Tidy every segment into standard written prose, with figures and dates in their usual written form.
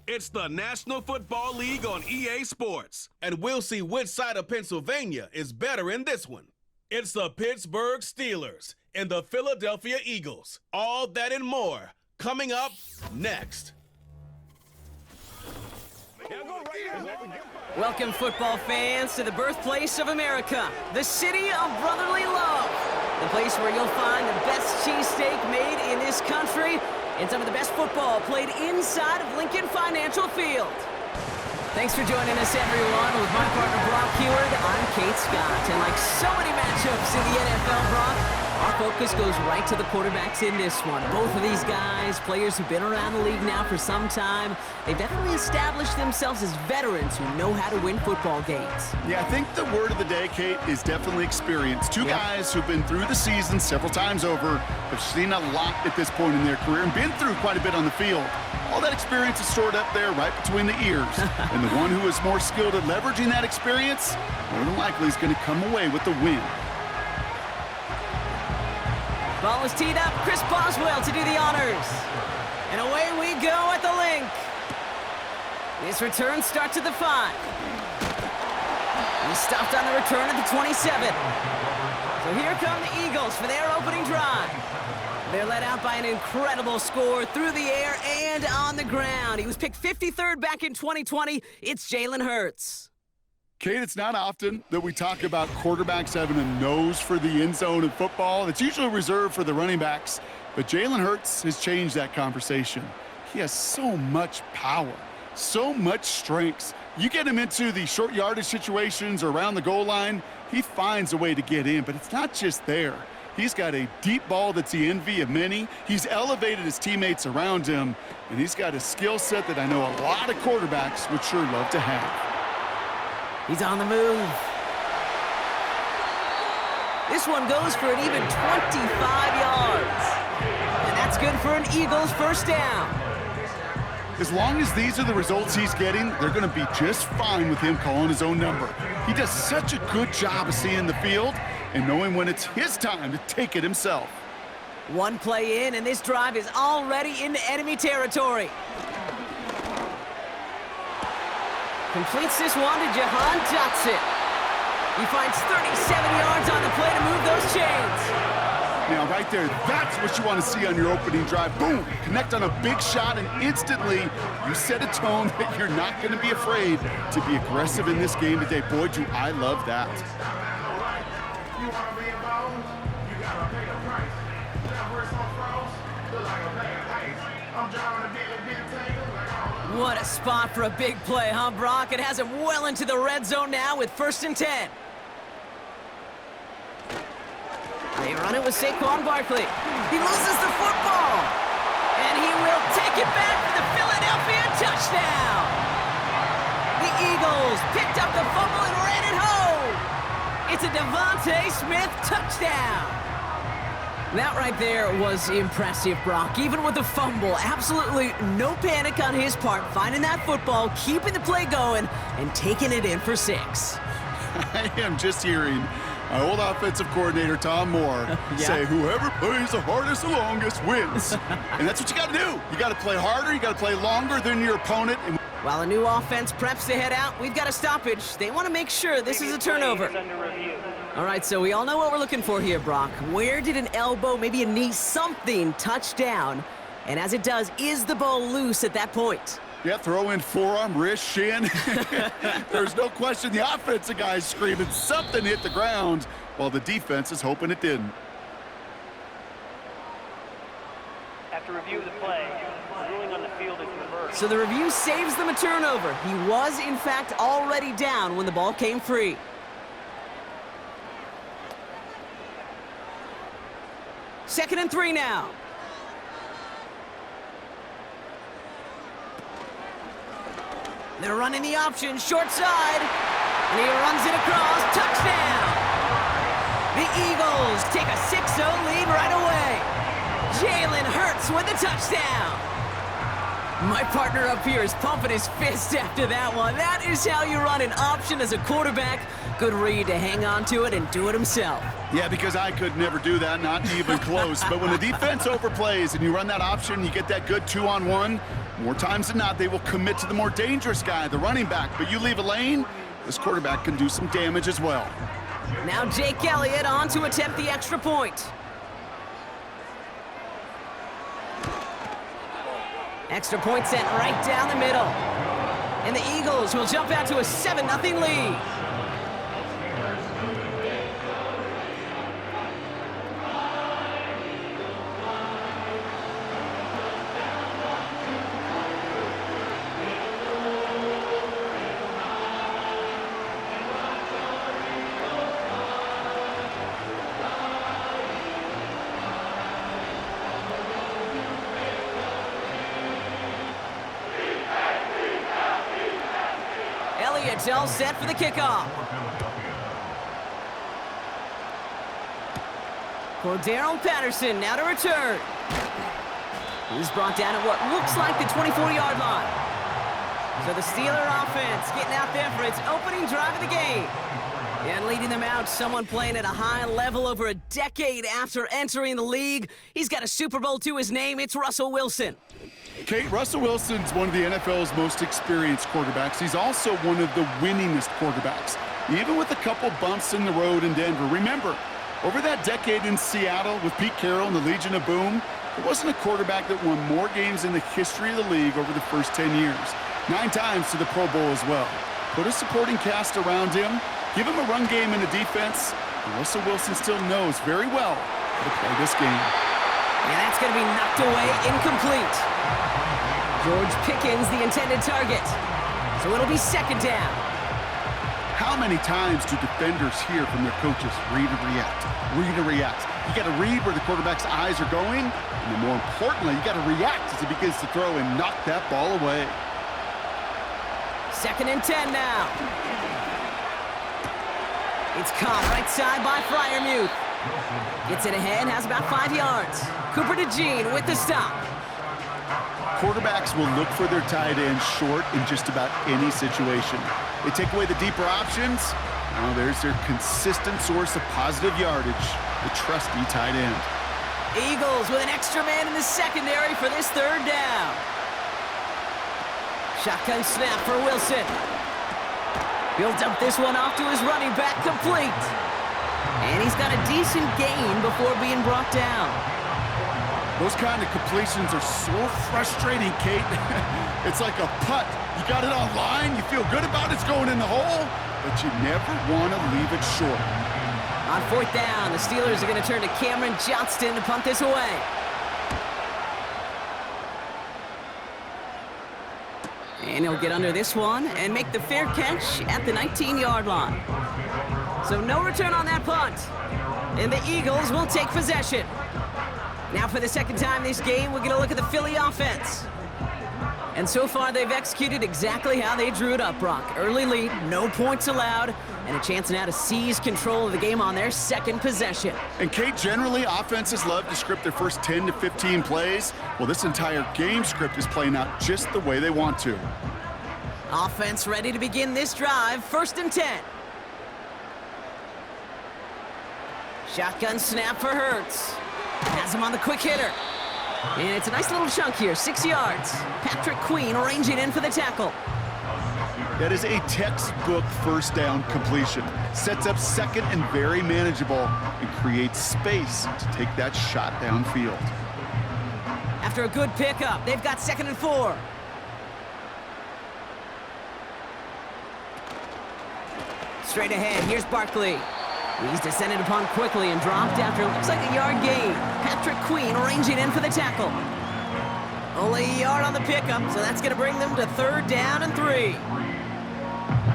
It's the National Football League on EA Sports, and we'll see which side of Pennsylvania is better in this one. It's the Pittsburgh Steelers and the Philadelphia Eagles. All that and more coming up next. Welcome, football fans, to the birthplace of America, the city of brotherly love, the place where you'll find the best cheesesteak made in this country and some of the best football played inside of Lincoln Financial Field. Thanks for joining us, everyone. With my partner, Brock Heward, I'm Kate Scott. And like so many matchups in the NFL, Brock, our focus goes right to the quarterbacks in this one. Both of these guys, players who've been around the league now for some time, they've definitely established themselves as veterans who know how to win football games. Yeah, I think the word of the day, Kate, is definitely experience. Two guys who've been through the season several times over, have seen a lot at this point in their career, and been through quite a bit on the field. All that experience is stored up there right between the ears. And the one who is more skilled at leveraging that experience, more than likely is going to come away with the win. Ball is teed up. Chris Boswell to do the honors. And away we go at the link. This return starts at the 5. He stopped on the return at the 27. So here come the Eagles for their opening drive. They're led out by an incredible score through the air and on the ground. He was picked 53rd back in 2020. It's Jalen Hurts. Kate, it's not often that we talk about quarterbacks having a nose for the end zone in football. It's usually reserved for the running backs. But Jalen Hurts has changed that conversation. He has so much power, so much strength. You get him into the short yardage situations or around the goal line, he finds a way to get in. But it's not just there. He's got a deep ball that's the envy of many. He's elevated his teammates around him. And he's got a skill set that I know a lot of quarterbacks would sure love to have. He's on the move. This one goes for an even 25 yards. And that's good for an Eagles first down. As long as these are the results he's getting, they're going to be just fine with him calling his own number. He does such a good job of seeing the field and knowing when it's his time to take it himself. One play in, and this drive is already into enemy territory. Completes this one to Jahan Dotson. He finds 37 yards on the play to move those chains. Now, right there, that's what you want to see on your opening drive. Boom! Connect on a big shot, and instantly you set a tone that you're not going to be afraid to be aggressive in this game today. Boy, do I love that. What a spot for a big play, huh, Brock? It has him well into the red zone now with 1st and 10. They run it with Saquon Barkley. He loses the football. And he will take it back for the Philadelphia touchdown. The Eagles picked up the fumble and ran it home. It's a Devontae Smith touchdown. That right there was impressive, Brock. Even with the fumble, absolutely no panic on his part, finding that football, keeping the play going, and taking it in for 6. I am just hearing my old offensive coordinator, Tom Moore, say, whoever plays the hardest the longest wins. And that's what you got to do. You got to play harder, you got to play longer than your opponent. And while a new offense preps to head out, we've got a stoppage. They want to make sure this is a turnover. All right, so we all know what we're looking for here, Brock. Where did an elbow, maybe a knee, something touch down? And as it does, is the ball loose at that point? Yeah, throw in forearm, wrist, shin. There's no question the offensive guy's screaming something hit the ground while the defense is hoping it didn't. After review of the play, the ruling on the field is reversed. So the review saves them a turnover. He was, in fact, already down when the ball came free. Second and 3 now. They're running the option, short side, and he runs it across, touchdown! The Eagles take a 6-0 lead right away. Jalen Hurts with a touchdown. My partner up here is pumping his fist after that one. That is how you run an option as a quarterback. Good read to hang on to it and do it himself. Yeah, because I could never do that, not even close. But when the defense overplays and you run that option, you get that good 2-on-1, More times than not, they will commit to the more dangerous guy, the running back. But you leave a lane, this quarterback can do some damage as well. Now Jake Elliott on to attempt the extra point. Extra point sent right down the middle. And the Eagles will jump out to a 7-0 lead. Elliott's all set for the kickoff. Cordero Patterson now to return. He's brought down at what looks like the 24-yard line. So the Steeler offense getting out there for its opening drive of the game. And leading them out, someone playing at a high level over a decade after entering the league. He's got a Super Bowl to his name. It's Russell Wilson. Kate, Russell Wilson's one of the NFL's most experienced quarterbacks. He's also one of the winningest quarterbacks, even with a couple bumps in the road in Denver. Remember, over that decade in Seattle with Pete Carroll and the Legion of Boom, there wasn't a quarterback that won more games in the history of the league over the first 10 years. 9 times to the Pro Bowl as well. Put a supporting cast around him, give him a run game and a defense, and Russell Wilson still knows very well how to play this game. And that's going to be knocked away, incomplete. George Pickens, the intended target. So it'll be second down. How many times do defenders hear from their coaches, read and react, read and react? You got to read where the quarterback's eyes are going, and then more importantly, you got to react as he begins to throw and knock that ball away. 2nd and 10 now. It's caught right side by Freiermuth. Gets it ahead, has about 5 yards. Cooper DeJean with the stop. Quarterbacks will look for their tight end short in just about any situation. They take away the deeper options. Now there's their consistent source of positive yardage, the trusty tight end. Eagles with an extra man in the secondary for this 3rd down. Shotgun snap for Wilson. He'll dump this one off to his running back, complete. And he's got a decent gain before being brought down. Those kind of completions are so frustrating, Kate. It's like a putt. You got it on line, you feel good about it's going in the hole, but you never want to leave it short. On 4th down, the Steelers are going to turn to Cameron Johnston to punt this away. And he'll get under this one and make the fair catch at the 19-yard line. So no return on that punt. And the Eagles will take possession. Now for the 2nd time this game, we're going to look at the Philly offense. And so far, they've executed exactly how they drew it up, Brock. Early lead, no points allowed, and a chance now to seize control of the game on their 2nd possession. And Kate, generally, offenses love to script their first 10 to 15 plays. Well, this entire game script is playing out just the way they want to. Offense ready to begin this drive, 1st and 10. Shotgun snap for Hurts. Has him on the quick hitter. And it's a nice little chunk here, 6 yards. Patrick Queen ranging in for the tackle. That is a textbook 1st down completion. Sets up 2nd and very manageable and creates space to take that shot downfield. After a good pickup, they've got 2nd and 4. Straight ahead, here's Barkley. He's descended upon quickly and dropped after it looks like a yard gain. Patrick Queen ranging in for the tackle. Only a yard on the pickup, so that's going to bring them to 3rd down and 3.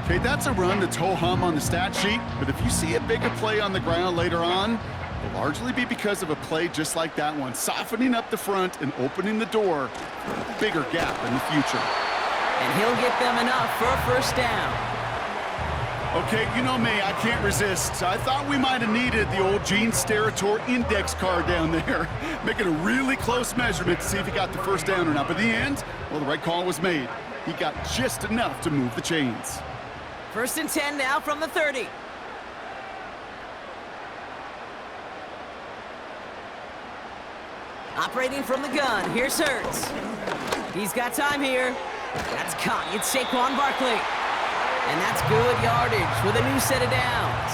Okay, that's a run that's ho-hum on the stat sheet, but if you see a bigger play on the ground later on, it'll largely be because of a play just like that one, softening up the front and opening the door for a bigger gap in the future. And he'll get them enough for a 1st down. Okay, you know me, I can't resist. I thought we might have needed the old Gene Steratore index card down there, making a really close measurement to see if he got the 1st down or not. But in the end, well, the right call was made. He got just enough to move the chains. 1st and 10 now from the 30. Operating from the gun, here's Hurts. He's got time here. That's caught. It's Saquon Barkley. And that's good yardage with a new set of downs.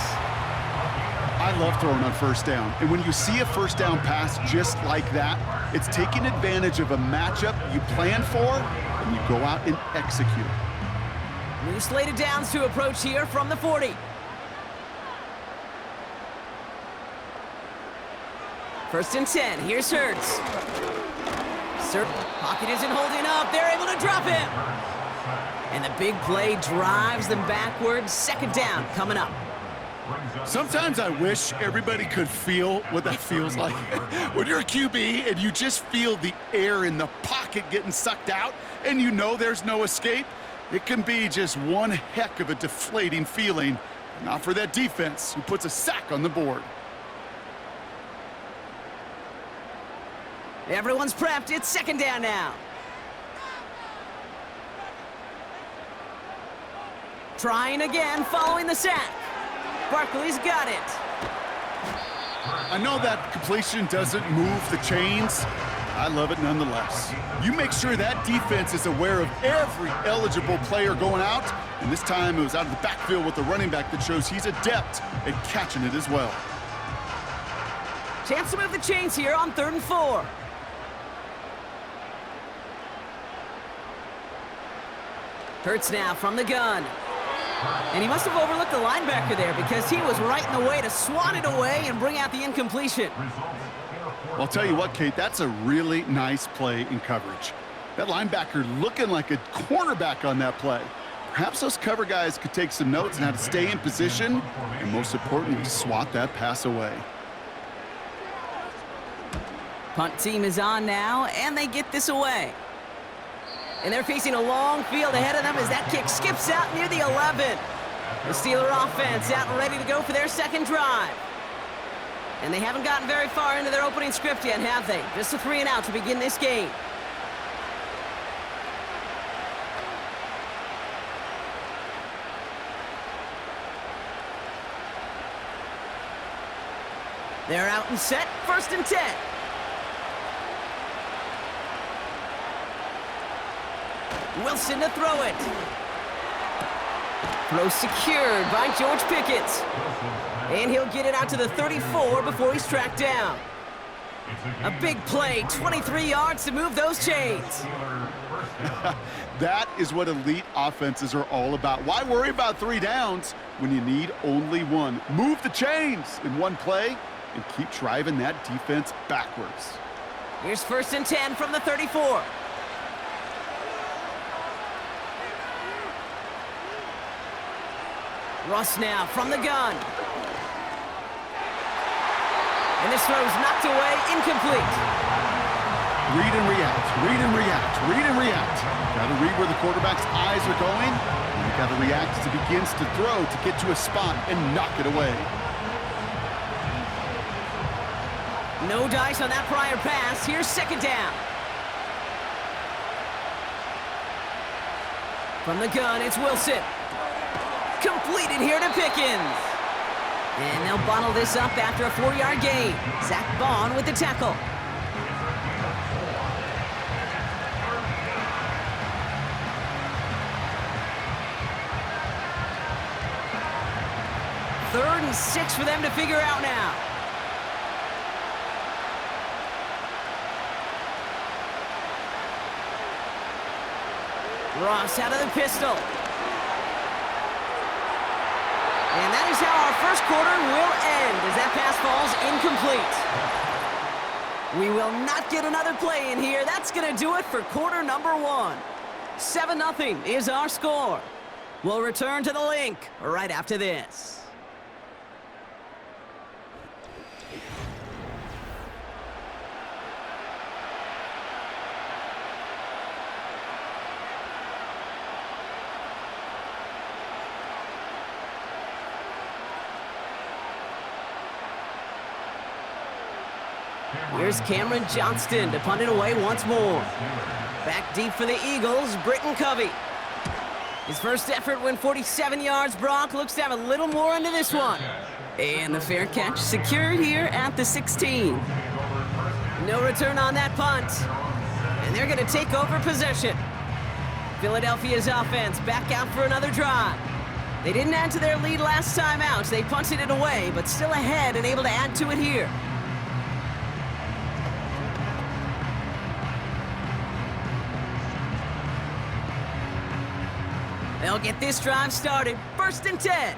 I love throwing on first down. And when you see a first down pass just like that, it's taking advantage of a matchup you plan for, and you go out and execute. New slate of downs to approach here from the 40. First and 10, here's Hurts. Pocket isn't holding up, they're able to drop him. And the big play drives them backwards. Second down coming up. Sometimes I wish everybody could feel what that feels like. When you're a QB and you just feel the air in the pocket getting sucked out and you know there's no escape, it can be just one heck of a deflating feeling. Not for that defense who puts a sack on the board. Everyone's prepped. It's second down now. Trying again, following the sack. Barkley's got it. I know that completion doesn't move the chains. I love it nonetheless. You make sure that defense is aware of every eligible player going out, and this time it was out of the backfield with the running back that shows he's adept at catching it as well. Chance to move the chains here on 3rd and 4. Hurts now from the gun. And he must have overlooked the linebacker there because he was right in the way to swat it away and bring out the incompletion. Well, I'll tell you what, Kate, that's a really nice play in coverage. That linebacker looking like a cornerback on that play. Perhaps those cover guys could take some notes on how to stay in position and, most importantly, swat that pass away. Punt team is on now, and they get this away. And they're facing a long field ahead of them as that kick skips out near the 11. The Steeler offense out and ready to go for their second drive. And they haven't gotten very far into their opening script yet, have they? Just a 3 and out to begin this game. They're out and set, 1st and 10. Wilson to throw it. Throw secured by George Pickens. And he'll get it out to the 34 before he's tracked down. A big play, 23 yards to move those chains. That is what elite offenses are all about. Why worry about 3 downs when you need only 1? Move the chains in one play and keep driving that defense backwards. Here's 1st and 10 from the 34. Russ now from the gun. And this throw's knocked away, incomplete. Read and react, read and react, read and react. Got to read where the quarterback's eyes are going. And you got to react as he begins to throw to get to a spot and knock it away. No dice on that prior pass. Here's second down. From the gun, it's Wilson. Completed here to Pickens. And they'll bottle this up after a 4-yard gain. Zach Bond with the tackle. Third and 6 for them to figure out now. Ross out of the pistol. And that is how our first quarter will end as that pass falls incomplete. We will not get another play in here. That's going to do it for quarter number 1. 7-0 is our score. We'll return to the link right after this. Here's Cameron Johnston to punt it away once more. Back deep for the Eagles, Britton Covey. His first effort went 47 yards. Brock looks to have a little more into this one. And the fair catch secured here at the 16. No return on that punt. And they're going to take over possession. Philadelphia's offense back out for another drive. They didn't add to their lead last time out. They punted it away, but still ahead and able to add to it here. They'll get this drive started. 1st and 10.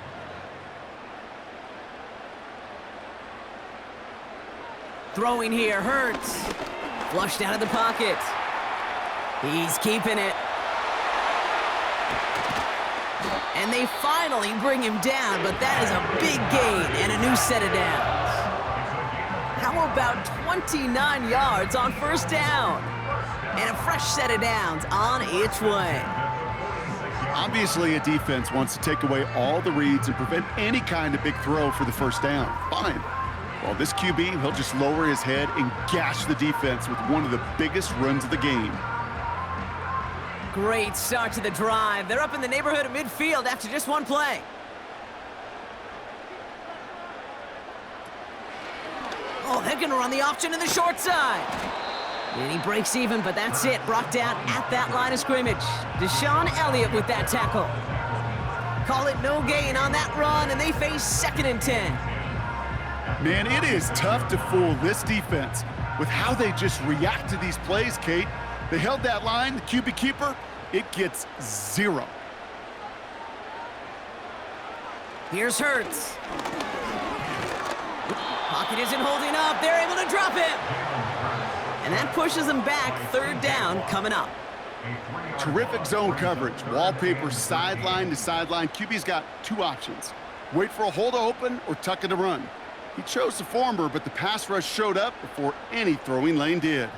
Throwing here, Hurts. Flushed out of the pocket. He's keeping it. And they finally bring him down, but that is a big gain and a new set of downs. How about 29 yards on 1st down? And a fresh set of downs on its way. Obviously, a defense wants to take away all the reads and prevent any kind of big throw for the 1st down. Fine. Well, this QB, he'll just lower his head and gash the defense with one of the biggest runs of the game. Great start to the drive. They're up in the neighborhood of midfield after just one play. Oh, they're going to run the option to the short side. And he breaks even, but that's it. Brought down at that line of scrimmage. Deshaun Elliott with that tackle. Call it no gain on that run, and they face 2nd and 10. Man, it is tough to fool this defense with how they just react to these plays, Kate. They held that line, the QB keeper, it gets 0. Here's Hurts. Pocket isn't holding up. They're able to drop him. And that pushes them back. 3rd down coming up. Terrific zone coverage. Wallpaper sideline to sideline. QB's got 2 options. Wait for a hole to open or tuck it to run. He chose the former, but the pass rush showed up before any throwing lane did.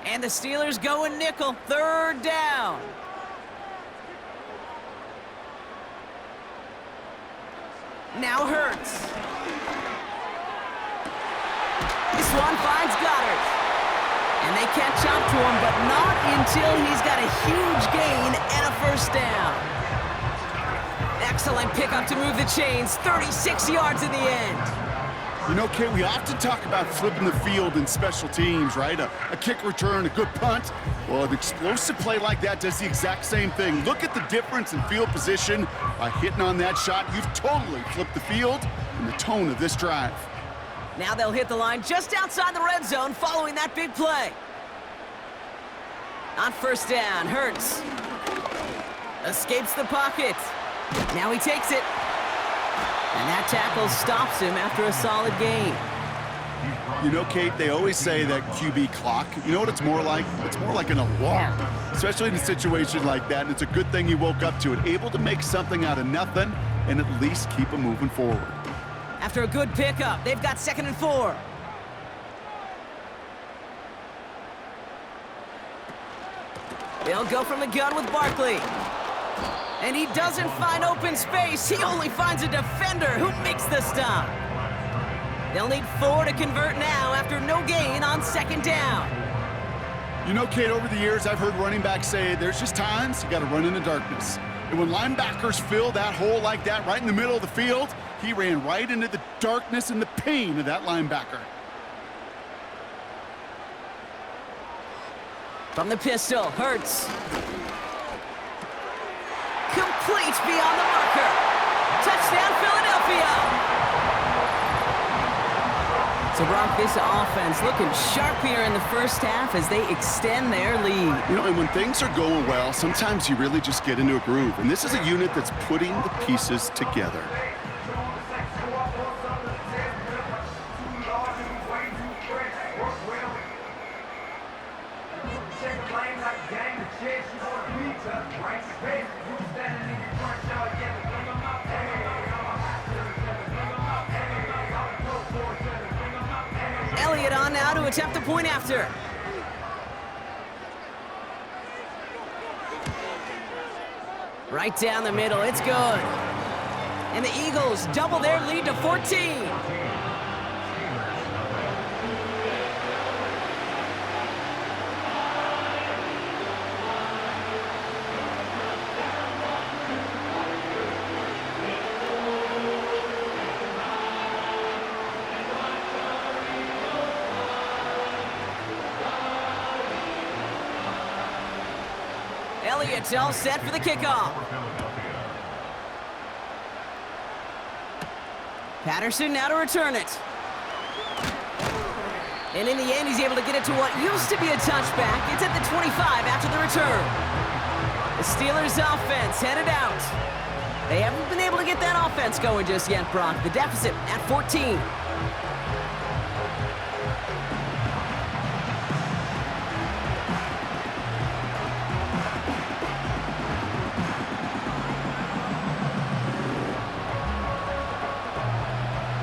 And the Steelers go in nickel. 3rd down. Now Hurts. This one finds Goddard. And they catch up to him, but not until he's got a huge gain and a 1st down. Excellent pickup to move the chains. 36 yards in the end. You know, Kate, we often talk about flipping the field in special teams, right? A kick return, a good punt. Well, an explosive play like that does the exact same thing. Look at the difference in field position. By hitting on that shot, you've totally flipped the field and the tone of this drive. Now they'll hit the line just outside the red zone following that big play. On 1st down, Hurts escapes the pocket. Now he takes it. And that tackle stops him after a solid gain. You know, Kate, they always say that QB clock, you know what it's more like? It's more like an alarm, especially in a situation like that. And it's a good thing he woke up to it, able to make something out of nothing and at least keep him moving forward. After a good pickup, they've got 2nd and 4. They'll go from the gun with Barkley. And he doesn't find open space. He only finds a defender who makes the stop. They'll need 4 to convert now after no gain on 2nd down. You know, Kate, over the years, I've heard running backs say there's just times you got to run in the darkness. And when linebackers fill that hole like that right in the middle of the field, he ran right into the darkness and the pain of that linebacker. From the pistol, Hurts. Complete beyond the marker. Touchdown, Philadelphia. So, Brock, this offense looking sharp here in the 1st half as they extend their lead. You know, and when things are going well, sometimes you really just get into a groove. And this is a unit that's putting the pieces together. Elliott on now to attempt the point after. Right down the middle, it's good. And the Eagles double their lead to 14. Elliott all set for the kickoff. Patterson now to return it. And in the end, he's able to get it to what used to be a touchback. It's at the 25 after the return. The Steelers' offense headed out. They haven't been able to get that offense going just yet, Brock. The deficit at 14.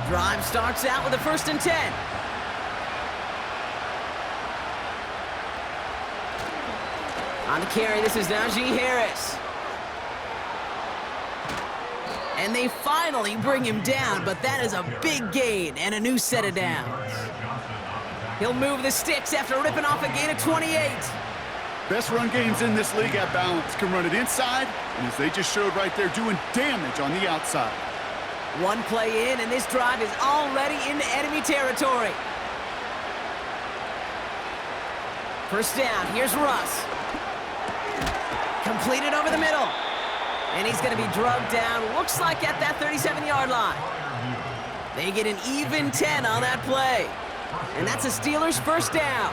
Drive starts out with a 1st and 10. On the carry, this is Najee Harris. And they finally bring him down, but that is a big gain and a new set of downs. He'll move the sticks after ripping off a gain of 28. Best run games in this league at balance. Can run it inside, and as they just showed right there, doing damage on the outside. One play in, and this drive is already into enemy territory. 1st down, here's Russ. Completed over the middle. And he's going to be drugged down, looks like at that 37-yard line. They get an even 10 on that play. And that's a Steelers 1st down.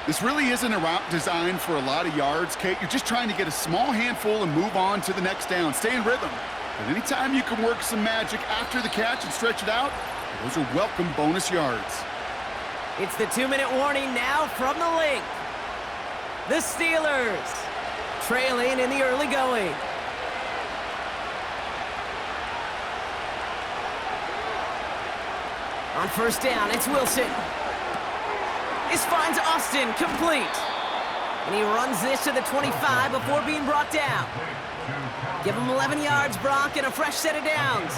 This really isn't a route designed for a lot of yards, Kate. You're just trying to get a small handful and move on to the next down. Stay in rhythm. But anytime you can work some magic after the catch and stretch it out, those are welcome bonus yards. It's the 2-minute warning now from the link. The Steelers trailing in the early going. On 1st down, it's Wilson. This finds Austin complete. And he runs this to the 25 before being brought down. Give him 11 yards, Brock, and a fresh set of downs.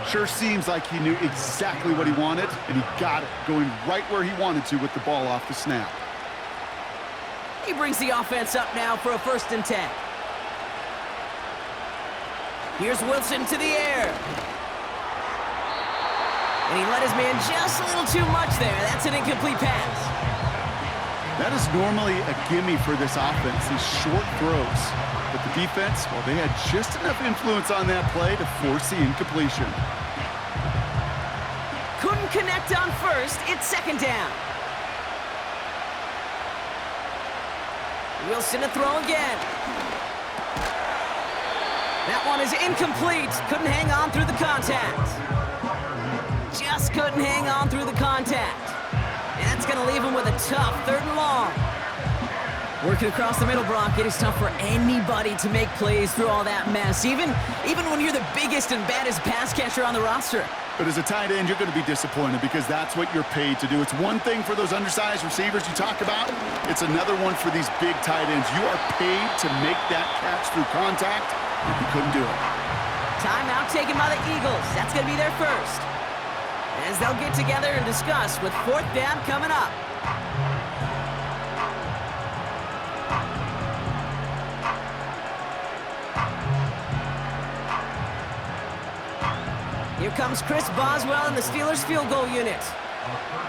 Sure seems like he knew exactly what he wanted, and he got it, going right where he wanted to with the ball off the snap. He brings the offense up now for a 1st and 10. Here's Wilson to the air. And he let his man just a little too much there. That's an incomplete pass. That is normally a gimme for this offense, these short throws. But the defense, well, they had just enough influence on that play to force the incompletion. Couldn't connect on 1st. It's 2nd down. Wilson to throw again. That one is incomplete. Couldn't hang on through the contact. Just couldn't hang on through the contact. And that's going to leave him with a tough 3rd and long. Working across the middle, Brock, it is tough for anybody to make plays through all that mess, even when you're the biggest and baddest pass catcher on the roster. But as a tight end, you're going to be disappointed because that's what you're paid to do. It's one thing for those undersized receivers you talk about. It's another one for these big tight ends. You are paid to make that catch through contact, and you couldn't do it. Timeout taken by the Eagles. That's going to be their first. As they'll get together and discuss with 4th down coming up. Here comes Chris Boswell in the Steelers field goal unit.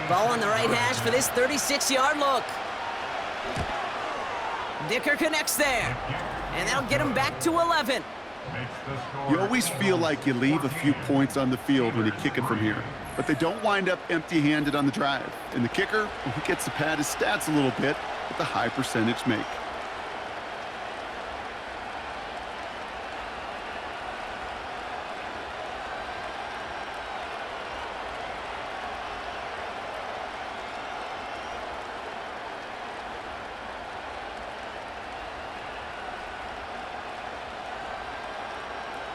Ball on the right hash for this 36-yard look. Dicker connects there. And that'll get him back to 11. You always feel like you leave a few points on the field when you kick it from here. But they don't wind up empty-handed on the drive. And the kicker, well, he gets to pad his stats a little bit with the high percentage make.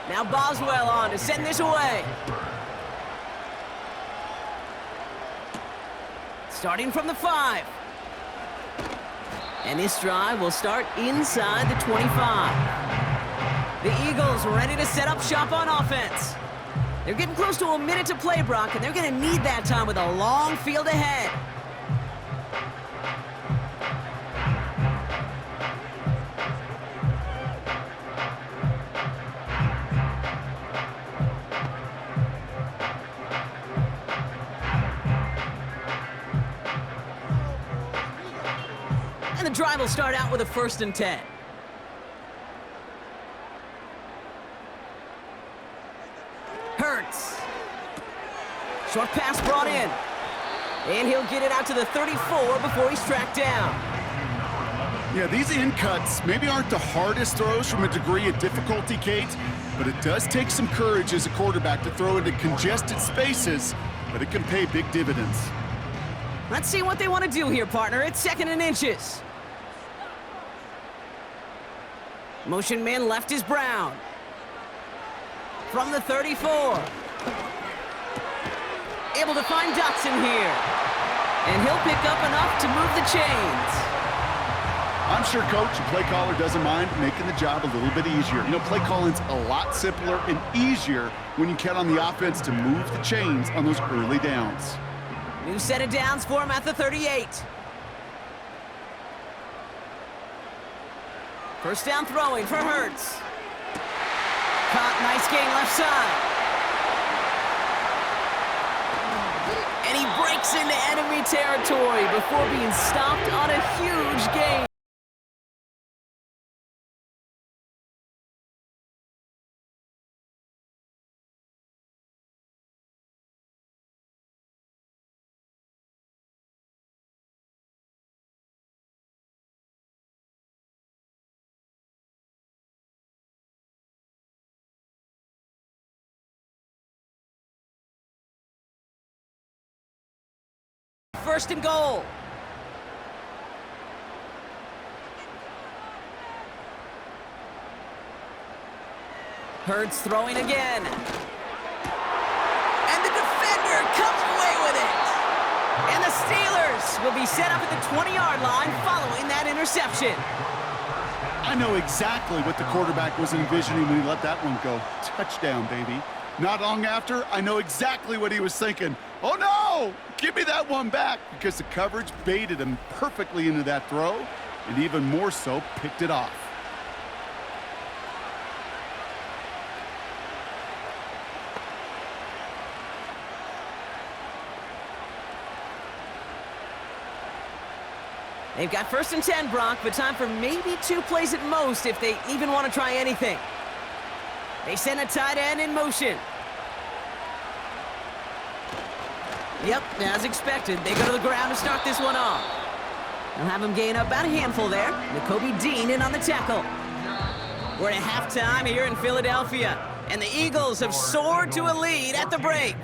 Now Boswell on to send this away. Starting from the 5. And this drive will start inside the 25. The Eagles ready to set up shop on offense. They're getting close to a minute to play, Brock, and they're going to need that time with a long field ahead. And the drive will start out with a 1st and 10. Short pass brought in. And he'll get it out to the 34 before he's tracked down. Yeah, these in cuts maybe aren't the hardest throws from a degree of difficulty, Kate, but it does take some courage as a quarterback to throw into congested spaces, but it can pay big dividends. Let's see what they want to do here, partner. It's 2nd and inches. Motion man left is Brown. From the 34. Able to find Dotson here. And he'll pick up enough to move the chains. I'm sure coach and play caller doesn't mind making the job a little bit easier. You know, play calling's a lot simpler and easier when you count on the offense to move the chains on those early downs. New set of downs for him at the 38. First down throwing for Hurts. Caught, nice gain left side. And he breaks into enemy territory before being stopped on a huge gain. First and goal. Hurts throwing again. And the defender comes away with it. And the Steelers will be set up at the 20-yard line following that interception. I know exactly what the quarterback was envisioning when he let that one go. Touchdown, baby. Not long after, I know exactly what he was thinking. Oh, no! Give me that one back, because the coverage baited him perfectly into that throw, and even more so, picked it off. They've got 1st and 10, Brock, but time for maybe 2 plays at most if they even want to try anything. They send a tight end in motion. Yep, as expected, they go to the ground to start this one off. They'll have him gain up about a handful there. Nakobe Dean in on the tackle. We're at halftime here in Philadelphia, and the Eagles have soared to a lead at the break.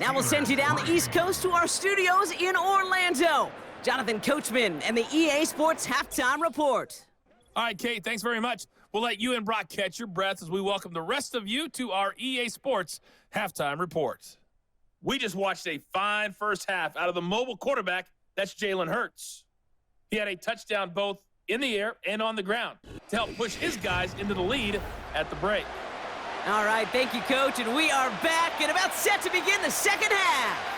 Now we'll send you down the East Coast to our studios in Orlando. Jonathan Coachman and the EA Sports Halftime Report. All right, Kate, thanks very much. We'll let you and Brock catch your breath as we welcome the rest of you to our EA Sports Halftime Report. We just watched a fine first half out of the mobile quarterback. That's Jalen Hurts. He had a touchdown both in the air and on the ground to help push his guys into the lead at the break. All right, thank you, Coach, and we are back and about set to begin the second half.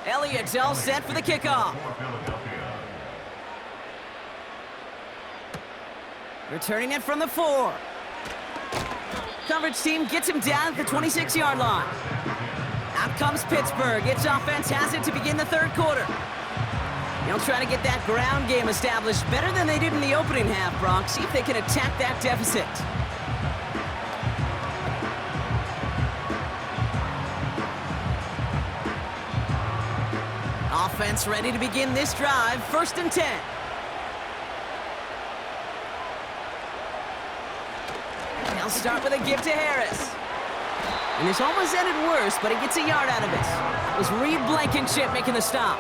Elliott's all set for the kickoff. Returning it from the 4. Coverage team gets him down at the 26-yard line. Out comes Pittsburgh. Its offense has it to begin the 3rd quarter. They'll try to get that ground game established better than they did in the opening half, Brock. See if they can attack that deficit. Offense ready to begin this drive. 1st and 10. They'll start with a give to Harris. And this almost ended worse, but he gets a yard out of it. It was Reed Blankenship making the stop.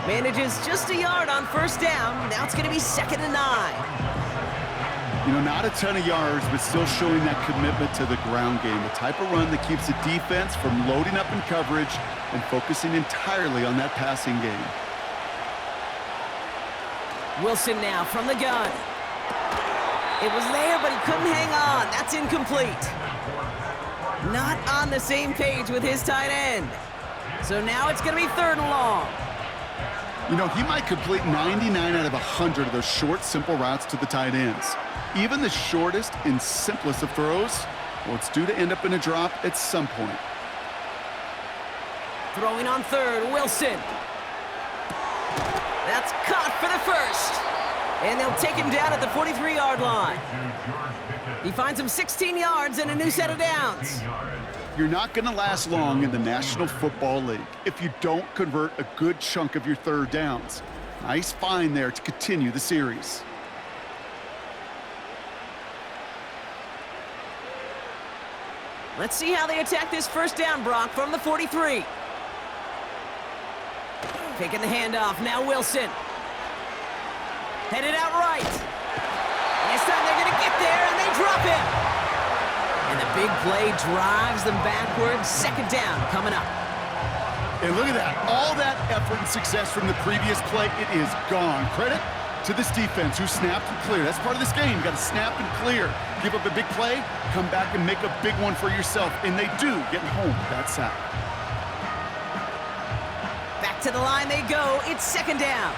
Manages just a yard on 1st down. Now it's going to be 2nd and 9. You know, not a ton of yards, but still showing that commitment to the ground game. The type of run that keeps the defense from loading up in coverage and focusing entirely on that passing game. Wilson now from the gun. It was there, but he couldn't hang on. That's incomplete. Not on the same page with his tight end. So now it's going to be 3rd and long. You know, he might complete 99 out of 100 of those short, simple routes to the tight ends. Even the shortest and simplest of throws, well, it's due to end up in a drop at some point. Throwing on third, Wilson. That's caught for the first. And they'll take him down at the 43-yard line. He finds him 16 yards and a new set of downs. You're not going to last long in the National Football League if you don't convert a good chunk of your third downs. Nice find there to continue the series. Let's see how they attack this first down, Brock, from the 43. Taking the handoff, now Wilson. Headed out right. And this time they're going to get there, and they drop him. And the big play drives them backwards. Second down coming up. And look at that. All that effort and success from the previous play, it is gone. Credit to this defense who snapped and cleared. That's part of this game. You got to snap and clear. Give up a big play, come back and make a big one for yourself. And they do, getting home with that sack. Back to the line they go. It's second down.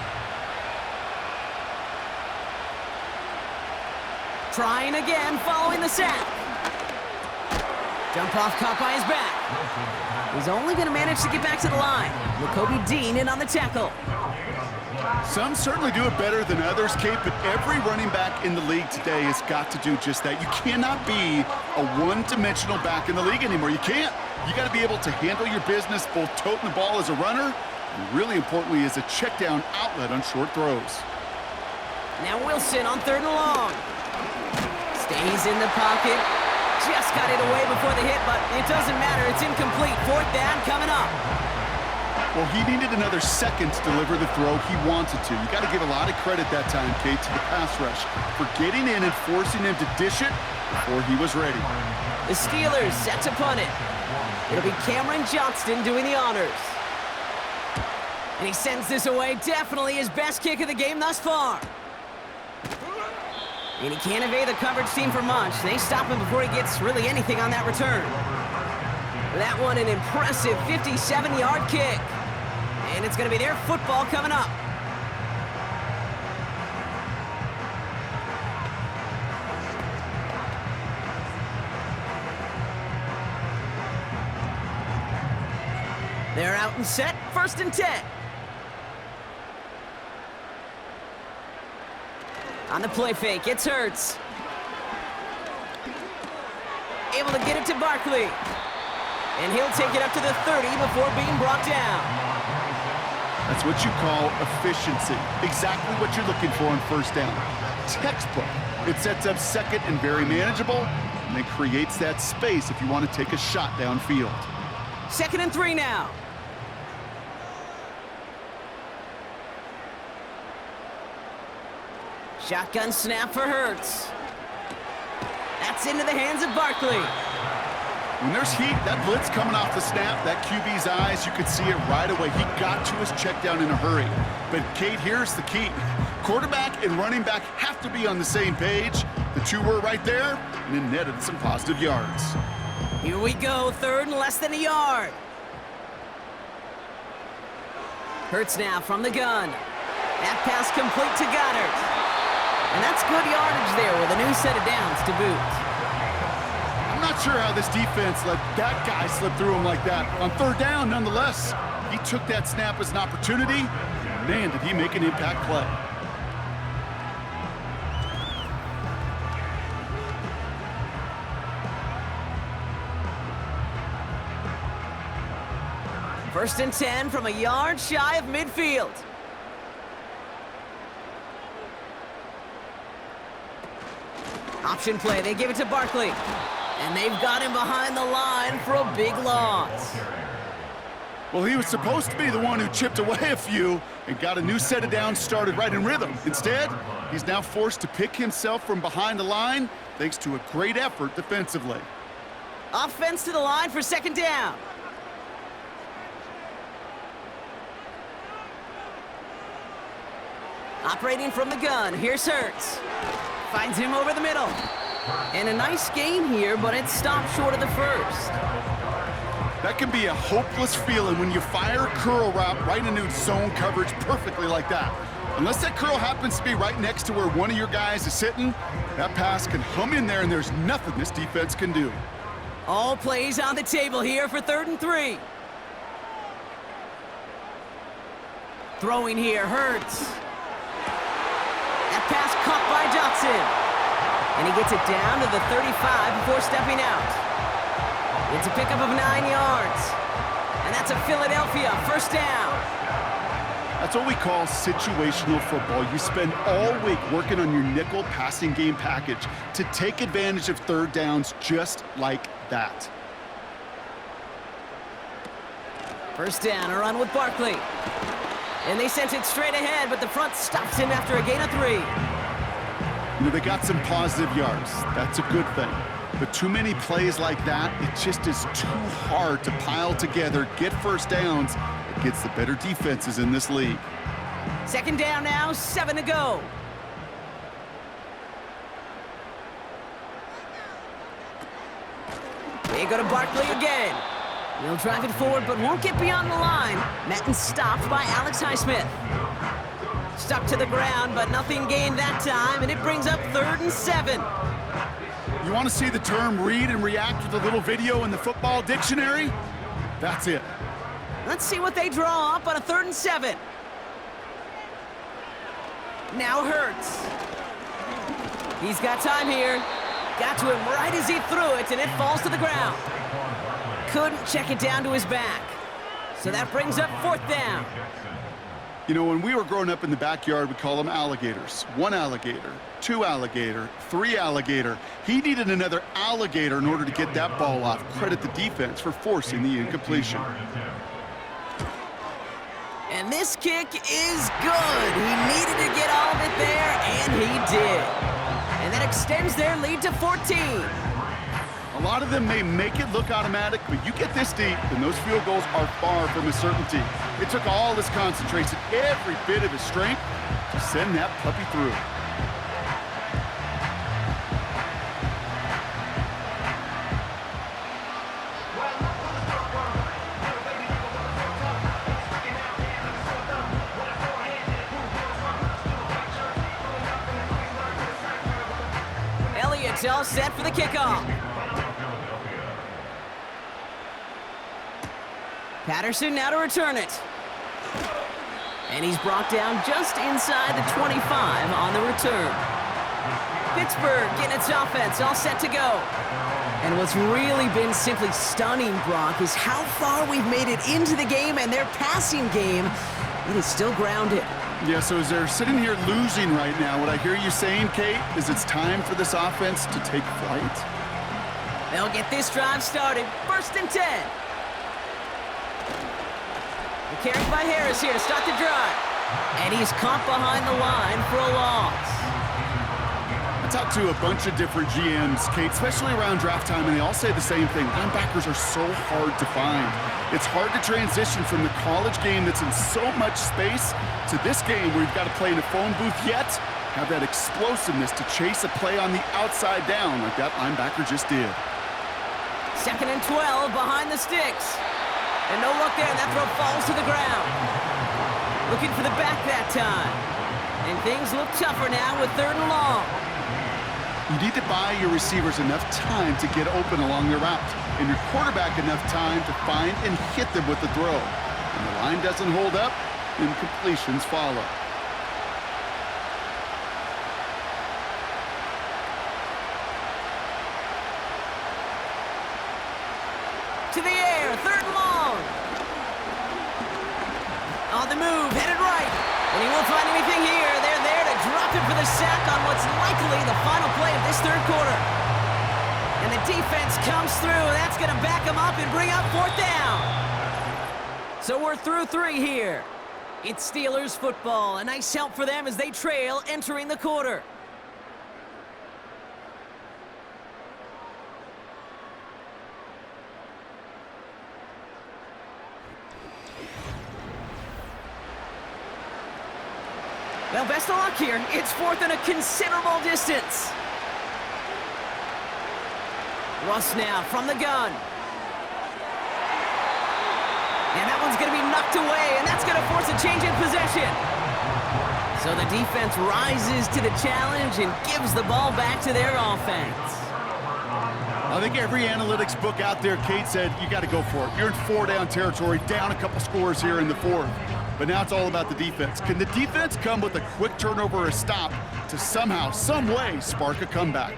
Trying again, following the sack. Jump off caught by his back. He's only going to manage to get back to the line. Jacoby Dean in on the tackle. Some certainly do it better than others, Kate, but every running back in the league today has got to do just that. You cannot be a one-dimensional back in the league anymore. You can't. You got to be able to handle your business, both toting the ball as a runner, and really importantly as a check-down outlet on short throws. Now Wilson on third and long. Stays in the pocket. Just got it away before the hit, but it doesn't matter. It's incomplete. Fourth down coming up. Well, he needed another second to deliver the throw he wanted to. You got to give a lot of credit that time, Kate, to the pass rush for getting in and forcing him to dish it before he was ready. The Steelers set to punt it. It'll be Cameron Johnston doing the honors. And he sends this away. Definitely his best kick of the game thus far. And he can't evade the coverage team for much. They stop him before he gets really anything on that return. That one an impressive 57-yard kick. And it's going to be their football coming up. They're out and set, 1st and 10. On the play fake, it's Hurts. Able to get it to Barkley. And he'll take it up to the 30 before being brought down. That's what you call efficiency. Exactly what you're looking for on first down. Textbook. It sets up second and very manageable, and it creates that space if you want to take a shot downfield. 2nd and 3 now. Shotgun snap for Hurts. That's into the hands of Barkley. When there's heat, that blitz coming off the snap, that QB's eyes, you could see it right away. He got to his check down in a hurry. But, Kate, here's the key. Quarterback and running back have to be on the same page. The two were right there, and it netted some positive yards. Here we go, 3rd and less than a yard. Hurts now from the gun. That pass complete to Goddard. And that's good yardage there with a new set of downs to boot. I'm not sure how this defense let that guy slip through him like that. On 3rd down, nonetheless, he took that snap as an opportunity. Man, did he make an impact play. First and 10 from a yard shy of midfield. Option play, they give it to Barkley. And they've got him behind the line for a big loss. Well, he was supposed to be the one who chipped away a few and got a new set of downs started right in rhythm. Instead, he's now forced to pick himself from behind the line thanks to a great effort defensively. Offense to the line for 2nd down. Operating from the gun, here's Hurts. Finds him over the middle. And a nice gain here, but it stopped short of the first. That can be a hopeless feeling when you fire a curl route right into zone coverage perfectly like that. Unless that curl happens to be right next to where one of your guys is sitting, that pass can hum in there and there's nothing this defense can do. All plays on the table here for 3rd and 3. Throwing here, Hurts. That pass caught by Johnson. And he gets it down to the 35 before stepping out. It's a pickup of 9 yards. And that's a Philadelphia first down. That's what we call situational football. You spend all week working on your nickel passing game package to take advantage of third downs just like that. First down, a run with Barkley. And they sent it straight ahead, but the front stops him after a gain of 3. You know, they got some positive yards. That's a good thing. But too many plays like that, it just is too hard to pile together, get first downs against the better defenses in this league. Second down now, 7 to go. They go to Barkley again. He'll drive it forward, but won't get beyond the line. Madden stopped by Alex Highsmith. Stuck to the ground, but nothing gained that time, and it brings up 3rd and 7. You want to see the term read and react with a little video in the football dictionary? That's it. Let's see what they draw up on a 3rd and 7. Now Hurts. He's got time here. Got to him right as he threw it, and it falls to the ground. Couldn't check it down to his back. So that brings up 4th down. You know, when we were growing up in the backyard, we call them alligators. 1 alligator, 2 alligator, 3 alligator. He needed another alligator in order to get that ball off. Credit the defense for forcing the incompletion. And this kick is good. He needed to get all of it there, and he did. And that extends their lead to 14. A lot of them may make it look automatic, but you get this deep, and those field goals are far from a certainty. It took all his concentration, every bit of his strength, to send that puppy through. Elliott's all set for the kickoff. Patterson now to return it. And he's brought down just inside the 25 on the return. Pittsburgh getting its offense all set to go. And what's really been simply stunning, Brock, is how far we've made it into the game, and their passing game, it is still grounded. Yeah, so as they're sitting here losing right now, what I hear you saying, Kate, is it's time for this offense to take flight. They'll get this drive started. 1st and 10. Carried by Harris here to start the drive. And he's caught behind the line for a loss. I talked to a bunch of different GMs, Kate, especially around draft time, and they all say the same thing. Linebackers are so hard to find. It's hard to transition from the college game that's in so much space to this game where you've got to play in a phone booth, yet have that explosiveness to chase a play on the outside down like that linebacker just did. 2nd and 12 behind the sticks. And no look there, and that throw falls to the ground. Looking for the back that time. And things look tougher now with 3rd and long. You need to buy your receivers enough time to get open along their route, and your quarterback enough time to find and hit them with the throw. When the line doesn't hold up, incompletions follow. To the air, 3rd and long. On the move, headed right. And he won't find anything here. They're there to drop it for the sack on what's likely the final play of this 3rd quarter. And the defense comes through. That's going to back them up and bring up 4th down. So we're through 3 here. It's Steelers football. A nice help for them as they trail entering the quarter. Well, best of luck here. It's 4th and a considerable distance. Russ now from the gun. And that one's going to be knocked away, and that's going to force a change in possession. So the defense rises to the challenge and gives the ball back to their offense. I think every analytics book out there, Kate, said you got to go for it. You're in 4-down territory, down a couple scores here in the 4th. But now it's all about the defense. Can the defense come with a quick turnover or a stop to somehow, some way, spark a comeback?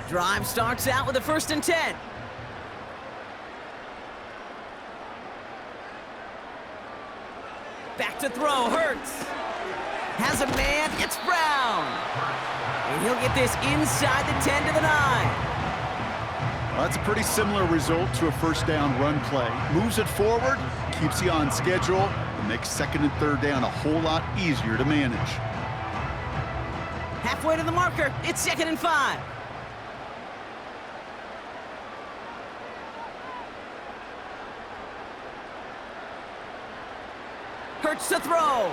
Drive starts out with a 1st and 10. Back to throw, Hurts. Has a man, it's Brown. And he'll get this inside the 10 to the 9. Well, that's a pretty similar result to a 1st down run play. Moves it forward, keeps you on schedule, and makes 2nd and 3rd down a whole lot easier to manage. Halfway to the marker, it's 2nd and 5. Hurts to throw.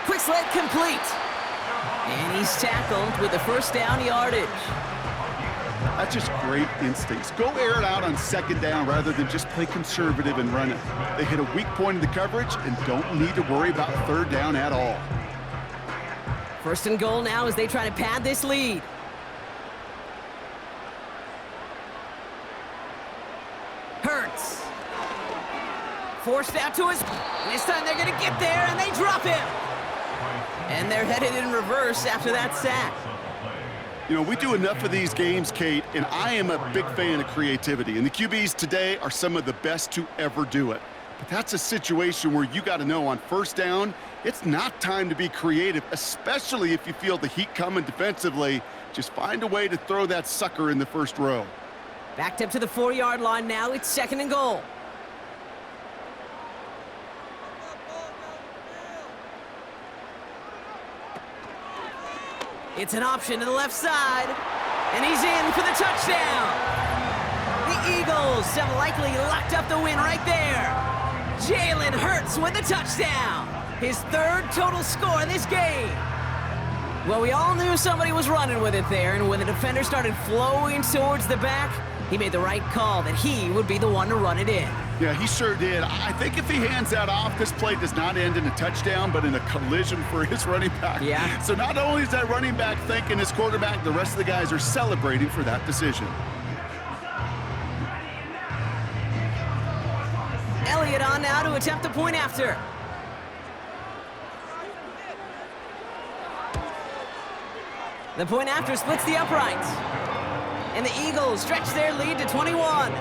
Quick slant complete. And he's tackled with the 1st down yardage. That's just great instincts. Go air it out on 2nd down rather than just play conservative and run it. They hit a weak point in the coverage and don't need to worry about 3rd down at all. 1st and goal now as they try to pad this lead. Hurts. Forced out to his... This time they're going to get there, and they drop him. And they're headed in reverse after that sack. You know, we do enough of these games, Kate, and I am a big fan of creativity. And the QBs today are some of the best to ever do it. But that's a situation where you got to know on 1st down, it's not time to be creative, especially if you feel the heat coming defensively. Just find a way to throw that sucker in the 1st row. Backed up to the 4-yard line now. It's 2nd and goal. It's an option to the left side, and he's in for the touchdown. The Eagles have likely locked up the win right there. Jalen Hurts with the touchdown. His 3rd total score in this game. Well, we all knew somebody was running with it there, and when the defender started flowing towards the back, he made the right call that he would be the one to run it in. Yeah, he sure did. I think if he hands that off, this play does not end in a touchdown, but in a collision for his running back. Yeah. So not only is that running back thanking his quarterback, the rest of the guys are celebrating for that decision. Elliott on now to attempt the point after. The point after splits the uprights. And the Eagles stretch their lead to 21.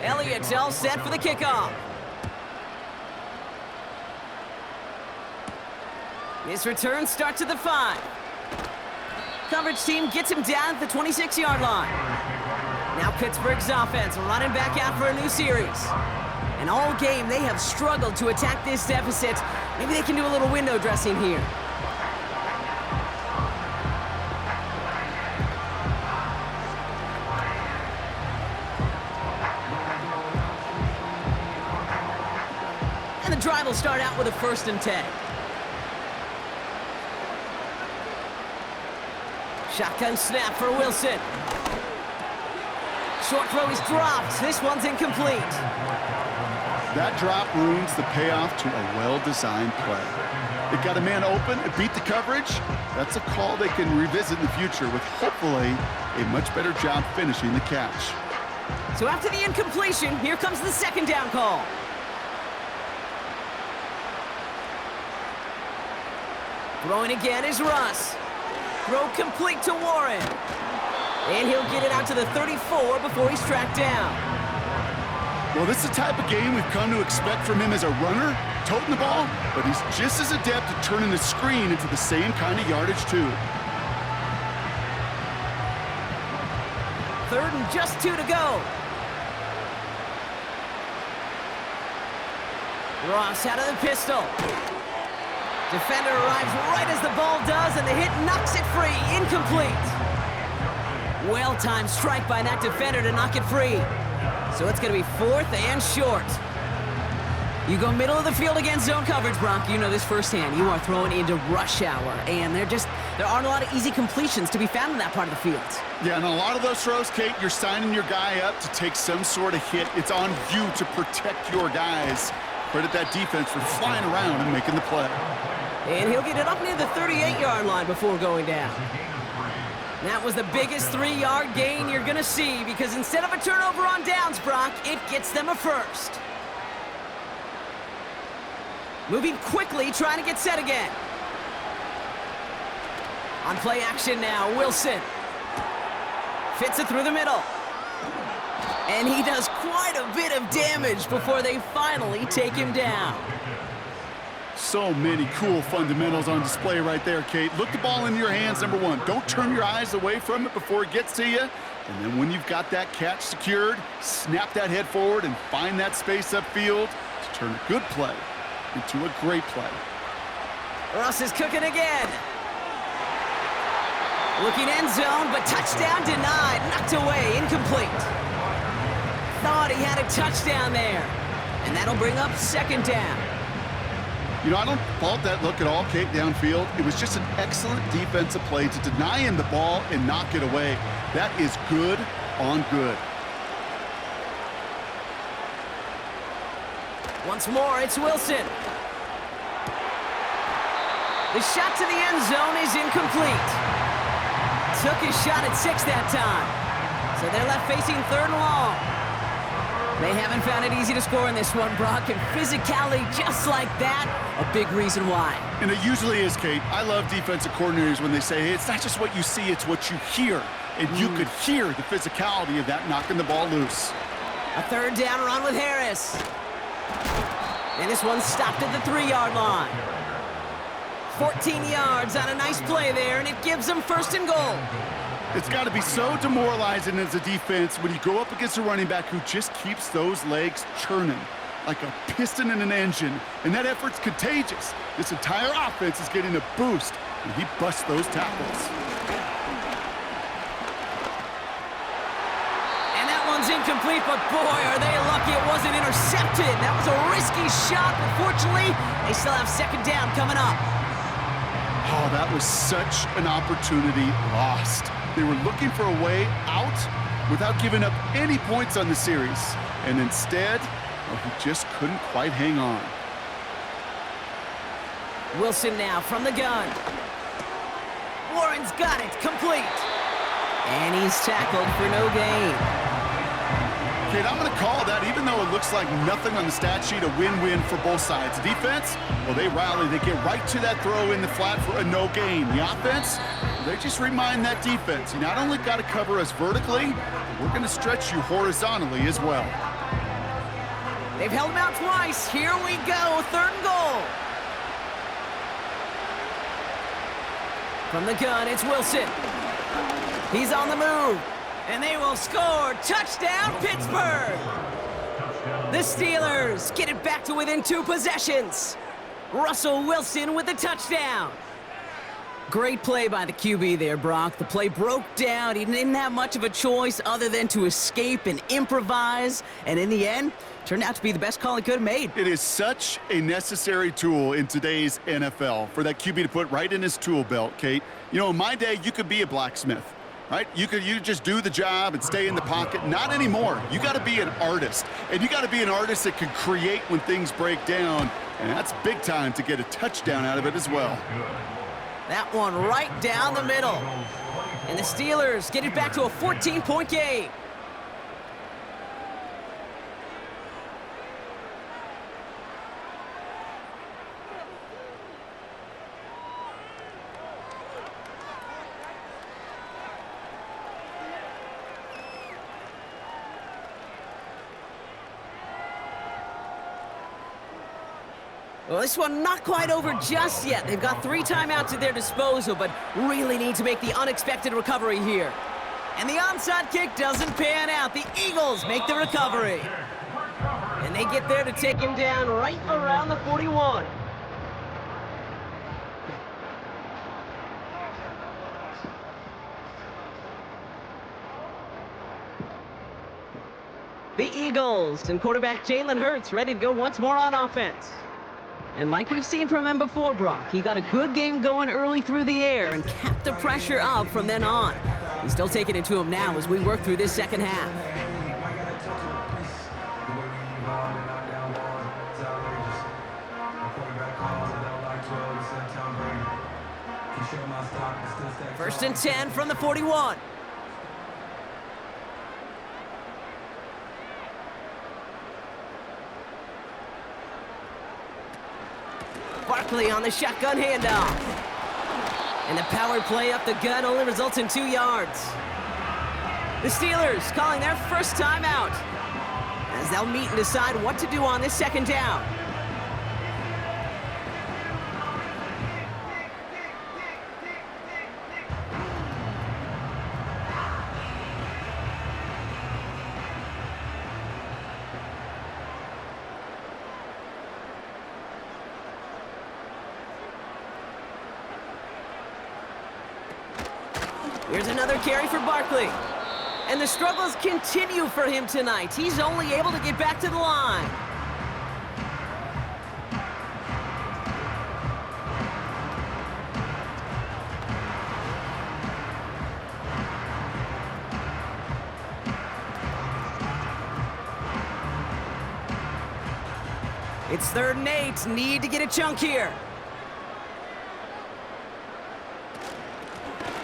Elliott's all set for the kickoff. This return starts at the 5. Coverage team gets him down at the 26-yard line. Now Pittsburgh's offense running back out for a new series. And all game they have struggled to attack this deficit. Maybe they can do a little window dressing here. And the drive will start out with a 1st and 10. Shotgun snap for Wilson. Short throw is dropped. This one's incomplete. That drop ruins the payoff to a well-designed play. It got a man open, it beat the coverage. That's a call they can revisit in the future with hopefully a much better job finishing the catch. So after the incompletion, here comes the 2nd down call. Throwing again is Russ. Throw complete to Warren. And he'll get it out to the 34 before he's tracked down. Well, this is the type of game we've come to expect from him as a runner, toting the ball, but he's just as adept at turning the screen into the same kind of yardage, too. 3rd and just 2 to go. Ross out of the pistol. Defender arrives right as the ball does, and the hit knocks it free. Incomplete. Well-timed strike by that defender to knock it free. So it's going to be 4th and short. You go middle of the field against zone coverage, Brock. You know this firsthand. You are throwing into rush hour, and there aren't a lot of easy completions to be found in that part of the field. Yeah, and a lot of those throws, Kate, you're signing your guy up to take some sort of hit. It's on you to protect your guys. Credit that defense for flying around and making the play. And he'll get it up near the 38-yard line before going down. That was the biggest 3-yard gain you're going to see, because instead of a turnover on downs, Brock, it gets them a first. Moving quickly, trying to get set again. On play action now, Wilson. Fits it through the middle. And he does quite a bit of damage before they finally take him down. So many cool fundamentals on display right there, Kate. Look the ball in your hands, number one. Don't turn your eyes away from it before it gets to you. And then when you've got that catch secured, snap that head forward and find that space upfield to turn a good play into a great play. Russ is cooking again. Looking end zone, but touchdown denied. Knocked away, incomplete. Thought he had a touchdown there. And that'll bring up 2nd down. You know, I don't fault that look at all, Kate, downfield. It was just an excellent defensive play to deny him the ball and knock it away. That is good on good. Once more, it's Wilson. The shot to the end zone is incomplete. Took his shot at 6 that time. So they're left facing 3rd and long. They haven't found it easy to score in this one, Brock, and physicality just like that, a big reason why. And it usually is, Kate. I love defensive coordinators when they say, hey, it's not just what you see, it's what you hear. And you could hear the physicality of that knocking the ball loose. A 3rd down run with Harris. And this one stopped at the 3-yard line. 14 yards on a nice play there, and it gives them 1st and goal. It's got to be so demoralizing as a defense when you go up against a running back who just keeps those legs churning like a piston in an engine, and that effort's contagious. This entire offense is getting a boost, and he busts those tackles. And that one's incomplete, but boy, are they lucky it wasn't intercepted. That was a risky shot, but fortunately, they still have 2nd down coming up. Oh, that was such an opportunity lost. They were looking for a way out without giving up any points on the series. And instead, well, he just couldn't quite hang on. Wilson now from the gun. Warren's got it, complete. And he's tackled for no gain. Kate, I'm going to call that, even though it looks like nothing on the stat sheet, a win-win for both sides. The defense, well, they rally. They get right to that throw in the flat for a no gain. The offense, they just remind that defense, you not only got to cover us vertically, but we're going to stretch you horizontally as well. They've held him out twice. Here we go, 3rd and goal. From the gun, it's Wilson. He's on the move. And they will score. Touchdown, Pittsburgh! The Steelers get it back to within 2 possessions. Russell Wilson with the touchdown. Great play by the QB there, Brock. The play broke down. He didn't have much of a choice other than to escape and improvise. And in the end, turned out to be the best call he could have made. It is such a necessary tool in today's NFL for that QB to put right in his tool belt, Kate. You know, in my day, you could be a blacksmith. Right? You just do the job and stay in the pocket. Not anymore. You got to be an artist. And you got to be an artist that can create when things break down. And that's big time to get a touchdown out of it as well. That one right down the middle. And the Steelers get it back to a 14-point game. Well, this one not quite over just yet. They've got 3 timeouts at their disposal, but really need to make the unexpected recovery here. And the onside kick doesn't pan out. The Eagles make the recovery. And they get there to take him down right around the 41. The Eagles, and quarterback Jalen Hurts ready to go once more on offense. And like we've seen from him before, Brock, he got a good game going early through the air and kept the pressure up from then on. He's still taking it to him now as we work through this second half. First and 10 from the 41. Barkley on the shotgun handoff. And the power play up the gut only results in 2 yards. The Steelers calling their first timeout as they'll meet and decide what to do on this second down. Here's another carry for Barkley. And the struggles continue for him tonight. He's only able to get back to the line. It's 3rd and 8. Need to get a chunk here.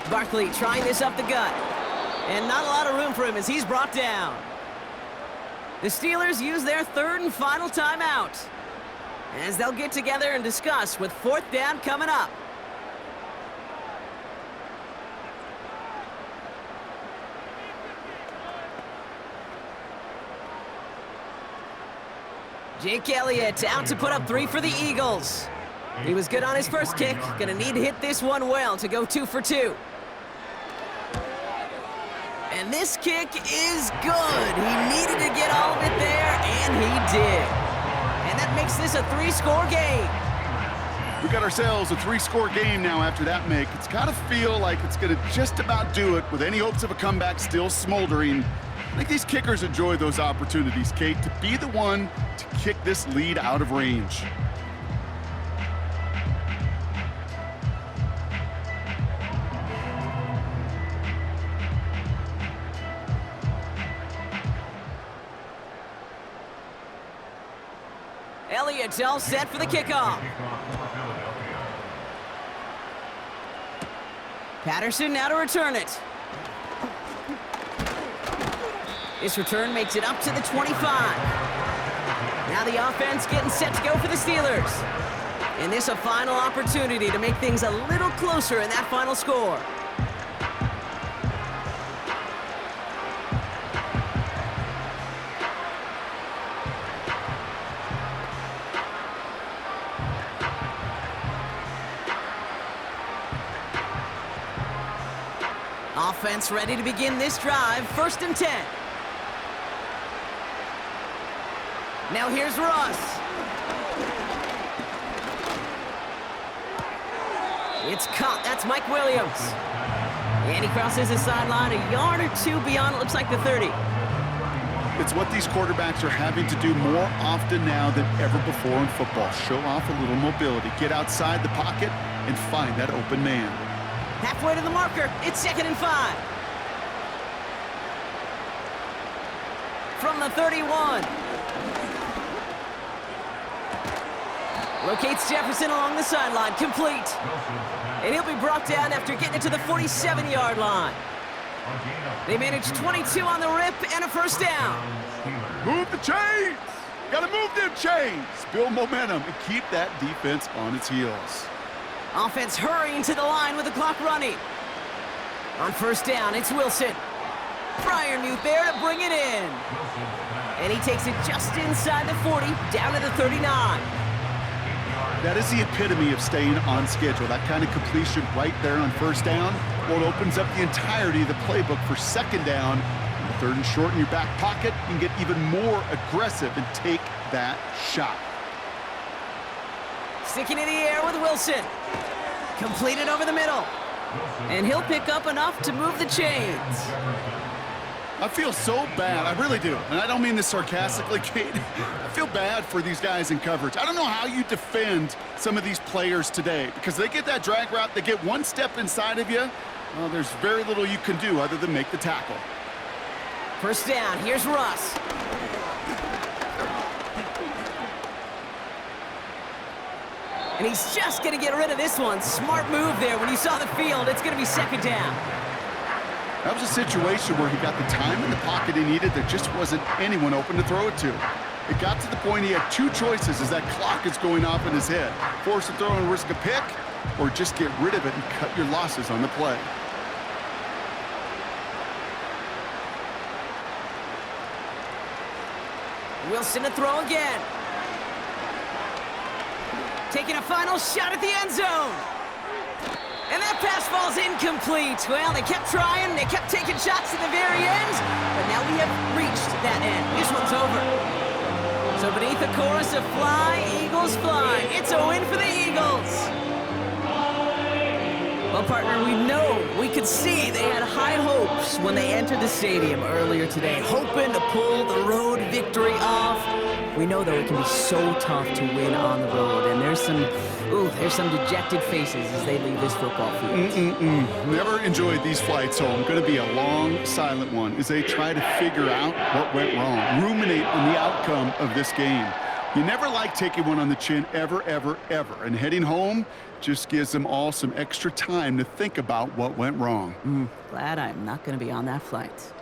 Barkley trying this up the gut. And not a lot of room for him as he's brought down. The Steelers use their 3rd and final timeout as they'll get together and discuss with 4th down coming up. Jake Elliott out to put up 3 for the Eagles. He was good on his first kick. Gonna need to hit this one well to go 2 for 2. And this kick is good. He needed to get all of it there, and he did. And that makes this a 3-score game. We got ourselves a 3-score game now after that make. It's got to feel like it's going to just about do it with any hopes of a comeback still smoldering. I think these kickers enjoy those opportunities, Kate, to be the one to kick this lead out of range. Elliott's all set for the kickoff. Patterson now to return it. This return makes it up to the 25. Now the offense getting set to go for the Steelers. And this a final opportunity to make things a little closer in that final score. Offense ready to begin this drive. 1st and 10. Now here's Russ. It's caught. That's Mike Williams. And he crosses the sideline a yard or 2 beyond, it looks like the 30. It's what these quarterbacks are having to do more often now than ever before in football. Show off a little mobility. Get outside the pocket and find that open man. Halfway to the marker. It's 2nd and 5. From the 31. Locates Jefferson along the sideline. Complete. And he'll be brought down after getting it to the 47-yard line. They managed 22 on the rip and a 1st down. Move the chains. Got to move them chains. Build momentum and keep that defense on its heels. Offense hurrying to the line with the clock running. On 1st down, it's Wilson. Fryermuth there to bring it in. And he takes it just inside the 40, down to the 39. That is the epitome of staying on schedule. That kind of completion right there on 1st down. Well, it opens up the entirety of the playbook for 2nd down. And 3rd and short in your back pocket, you can get even more aggressive and take that shot. Sticking in the air with Wilson. Completed over the middle. And he'll pick up enough to move the chains. I feel so bad. I really do. And I don't mean this sarcastically, Kate. I feel bad for these guys in coverage. I don't know how you defend some of these players today because they get that drag route, they get one step inside of you. Well, there's very little you can do other than make the tackle. First down, here's Russ. And he's just going to get rid of this one. Smart move there when he saw the field. It's going to be second down. That was a situation where he got the time in the pocket he needed. There just wasn't anyone open to throw it to. It got to the point he had two choices as that clock is going off in his head. Force a throw and risk a pick, or just get rid of it and cut your losses on the play. Wilson to throw again. Taking a final shot at the end zone. And that pass falls incomplete. Well, they kept trying, they kept taking shots to the very end, but now we have reached that end. This one's over. So beneath the chorus of Fly, Eagles Fly, it's a win for the Eagles. Well, partner, we could see they had high hopes when they entered the stadium earlier today, hoping to pull the road victory off. We know, though, it can be so tough to win on the road, and there's some dejected faces as they leave this football field. Never enjoyed these flights home. Going to be a long, silent one as they try to figure out what went wrong, ruminate on the outcome of this game. You never like taking one on the chin, ever, ever, ever. And heading home just gives them all some extra time to think about what went wrong. Glad I'm not going to be on that flight.